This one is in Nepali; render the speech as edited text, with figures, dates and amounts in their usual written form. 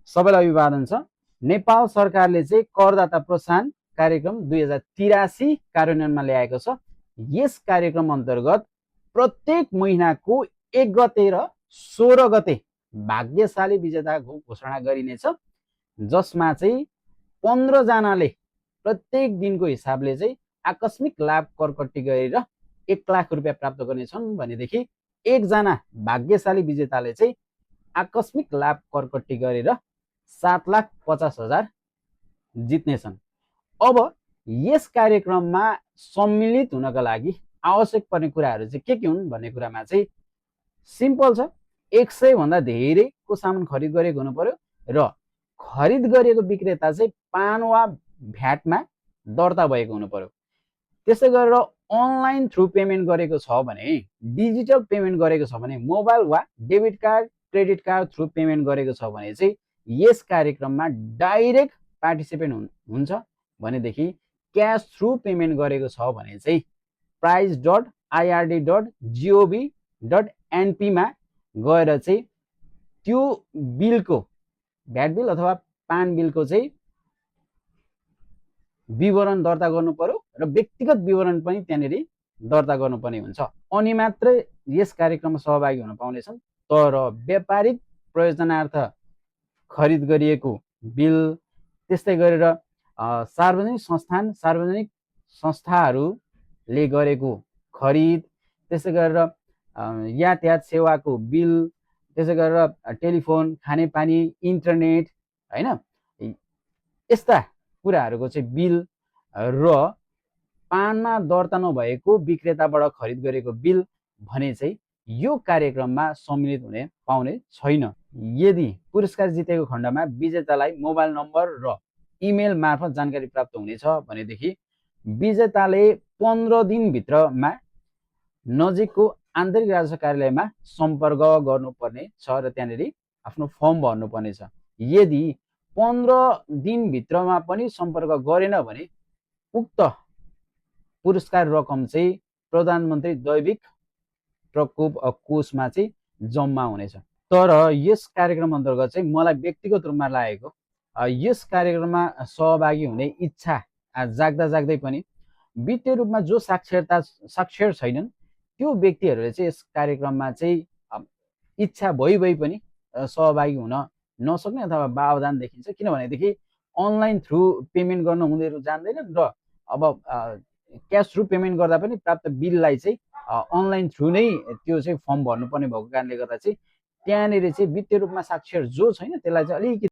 सबैलाई अभिवादन छ। नेपाल सरकारले चाहिँ करदाता प्रोत्साहन कार्यक्रम 2083 कार्यान्वयनमा ल्याएको छ। यस कार्यक्रम अन्तर्गत प्रत्येक महिनाको 1 गते र 16 गते भाग्यशाली विजेताको घोषणा गरिनेछ, जसमा चाहिँ 15 जनाले प्रत्येक दिनको हिसाबले चाहिँ आकस्मिक लाभ करकट्टी गरेर 1 लाख रुपियाँ प्राप्त गर्नेछन् भनेदेखि एकजना भाग्यशाली विजेताले चाहिँ आकस्मिक लाभ करकट्टी गरेर 7,50,000 जित्नेछन्। अब यस कार्यक्रममा सम्मिलित हुनका लागि आवश्यक पर्ने कुराहरू चाहिँ के हुन् भन्ने कुरामा चाहिँ सिम्पल छ। 100 भन्दा धेरैको सामान खरिद गरेको हुनु पर्यो र खरिद गरेको विक्रेता चाहिँ पान वा भ्याटमा दर्ता भएको हुनु पर्यो। त्यसै गरेर अनलाइन थ्रु पेमेन्ट गरेको छ भने, डिजिटल पेमेन्ट गरेको छ भने, मोबाइल वा debit card credit card through payment गरेको छ भने चाहिँ यस कार्यक्रममा डाइरेक्ट पार्टिसिपेट हुन्छ भनेदेखि क्यास थ्रु पेमेन्ट गरेको छ भने चाहिँ price.ird.gov.np मा गएर चाहिँ त्यो बिलको भ्याट बिल अथवा पान बिलको चाहिँ विवरण दर्ता गर्नु पर्यो र व्यक्तिगत विवरण पनि त्यहाँनेरि दर्ता गर्नुपर्ने हुन्छ। अनि मात्रै यस कार्यक्रममा सहभागी हुन पाउनेछन्। तर व्यापारिक प्रयोजनार्थ खरिद गरिएको बिल, त्यस्तै गरेर सार्वजनिक संस्थान सार्वजनिक संस्थाहरूले गरेको खरिद, त्यसै गरेर यातायात सेवाको बिल, त्यसै गरेर टेलिफोन, खानेपानी, इन्टरनेट हैन, यस्ता कुराहरूको चाहिँ बिल र पानमा दर्ता नभएको विक्रेताबाट खरिद गरेको बिल भने चाहिँ यो कार्यक्रममा सम्मिलित हुने पाउने छैन। यदि पुरस्कार जितेको खण्डमा विजेतालाई मोबाइल नम्बर र इमेल मार्फत जानकारी प्राप्त हुनेछ भनेदेखि विजेताले 15 दिनभित्रमा नजिकको आन्तरिक राजस्व कार्यालयमा सम्पर्क गर्नुपर्ने छ र त्यहाँनेरि आफ्नो फर्म भर्नुपर्ने छ। यदि 15 दिनभित्रमा पनि सम्पर्क गरेन भने उक्त पुरस्कार रकम चाहिँ प्रधानमन्त्री दैविक प्रकोप कोषमा चाहिँ जम्मा हुनेछ। तर यस कार्यक्रम अन्तर्गत चाहिँ मलाई व्यक्तिगत रूपमा लागेको यस कार्यक्रममा सहभागी हुने इच्छा जाग्दा जाग्दै पनि वित्तीय रूपमा जो साक्षर छैनन् त्यो व्यक्तिहरूले चाहिँ यस कार्यक्रममा चाहिँ इच्छा भइ पनि सहभागी हुन नसक्ने अथवा बावधान देखिन्छ। किनभनेदेखि अनलाइन थ्रु पेमेन्ट गर्न उनीहरू जान्दैनन् र अब क्यास थ्रु पेमेन्ट गर्दा पनि प्राप्त बिललाई चाहिँ अनलाइन थ्रु नै त्यो चाहिँ फर्म भर्नुपर्ने भएको कारणले गर्दा चाहिँ त्यहाँनिर चाहिँ वित्तीय रूपमा साक्षर जो छैन त्यसलाई चाहिँ अलिकति